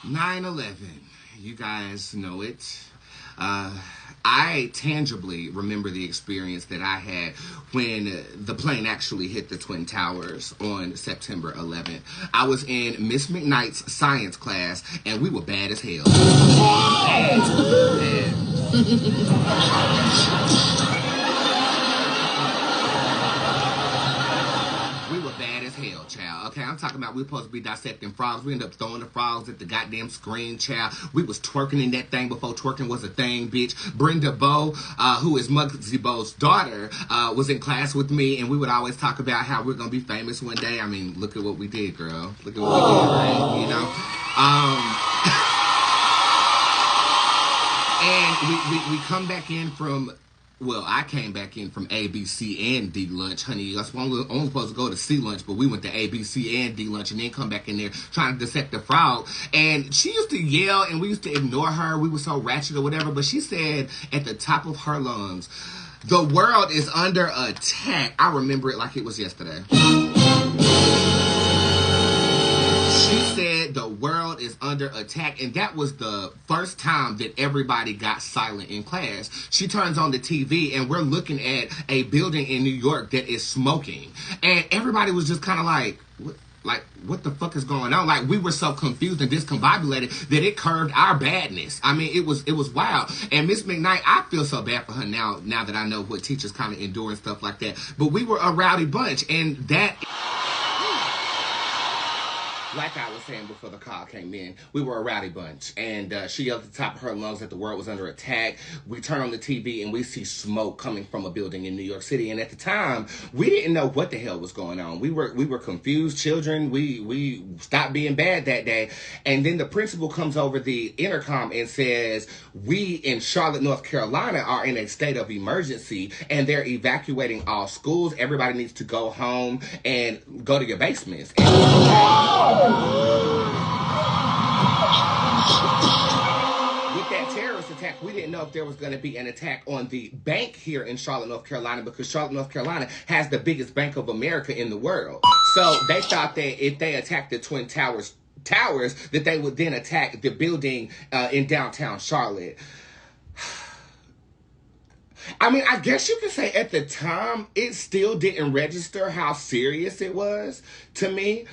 9/11. You guys know it. I tangibly remember the experience that I had when the plane actually hit the Twin Towers on September 11th. I was in Miss McKnight's science class, and we were bad as hell. Bad. We were bad as hell, child. Okay, I'm talking about we were supposed to be dissecting frogs. We ended up throwing the frogs at the goddamn screen, child. We was twerking in that thing before twerking was a thing, bitch. Brenda Bow, who is Muggsy Bow's daughter, was in class with me, and we would always talk about how we're gonna be famous one day. I mean, look at what we did, girl. Look at what we did, right? You know? And we come back in from... Well, I came back in from A, B, C, and D lunch, honey. I was only supposed to go to C lunch, but we went to A, B, C, and D lunch, and then come back in there trying to dissect the frog. And she used to yell, and we used to ignore her. We were so ratchet or whatever. But she said at the top of her lungs, "The world is under attack." I remember it like it was yesterday. She said the world is under attack, and that was the first time that everybody got silent in class. She turns on the TV, and we're looking at a building in New York that is smoking, and everybody was just kind of like, what the fuck is going on? Like, we were so confused and discombobulated that it curved our badness. I mean, it was wild. And Miss McKnight, I feel so bad for her now that I know what teachers kind of endure and stuff like that. But we were a rowdy bunch, and that... Like I was saying before the call came in, we were a rowdy bunch. And she yelled at the top of her lungs that the world was under attack. We turn on the TV and we see smoke coming from a building in New York City. And at the time, we didn't know what the hell was going on. We were confused children. We stopped being bad that day. And then the principal comes over the intercom and says, "We in Charlotte, North Carolina are in a state of emergency, and they're evacuating all schools. Everybody needs to go home and go to your basements." And with that terrorist attack, we didn't know if there was going to be an attack on the bank here in Charlotte, North Carolina, because Charlotte, North Carolina has the biggest Bank of America in the world. So they thought that if they attacked the Twin Towers, that they would then attack the building in downtown Charlotte. I mean, I guess you could say at the time, it still didn't register how serious it was to me.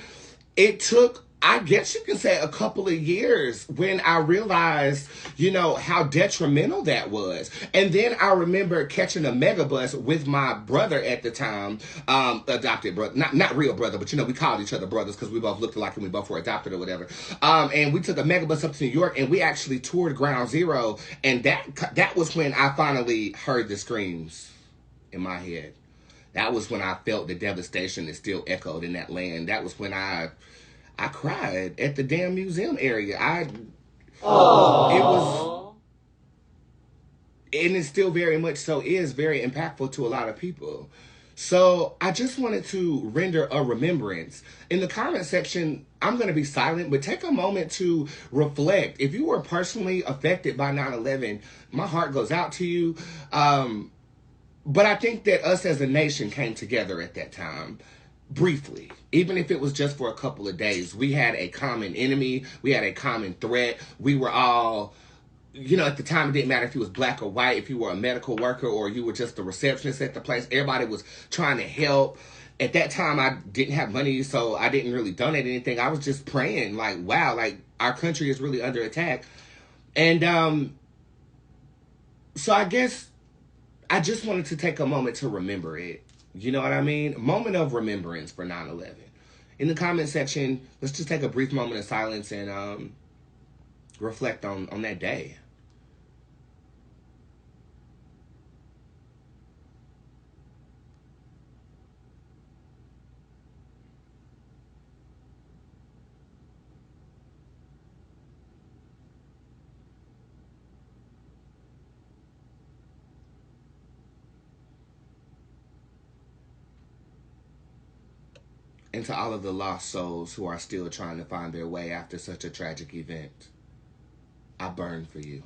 It took, I guess you can say, a couple of years when I realized, you know, how detrimental that was. And then I remember catching a megabus with my brother at the time, adopted brother, not real brother, but, you know, we called each other brothers because we both looked alike and we both were adopted or whatever. And we took a megabus up to New York, and we actually toured Ground Zero. And that was when I finally heard the screams in my head. That was when I felt the devastation that still echoed in that land. That was when I cried at the damn museum area. It was, and it still very much so is very impactful to a lot of people. So I just wanted to render a remembrance. In the comment section, I'm going to be silent, but take a moment to reflect. If you were personally affected by 9/11, my heart goes out to you. But I think that us as a nation came together at that time, briefly. Even if it was just for a couple of days. We had a common enemy. We had a common threat. We were all, you know, at the time, it didn't matter if you was black or white, if you were a medical worker or you were just a receptionist at the place. Everybody was trying to help. At that time, I didn't have money, so I didn't really donate anything. I was just praying, like, wow, like, our country is really under attack. And so I guess I just wanted to take a moment to remember it. You know what I mean? A moment of remembrance for 9/11. In the comment section, let's just take a brief moment of silence and reflect on that day. And to all of the lost souls who are still trying to find their way after such a tragic event, I burn for you.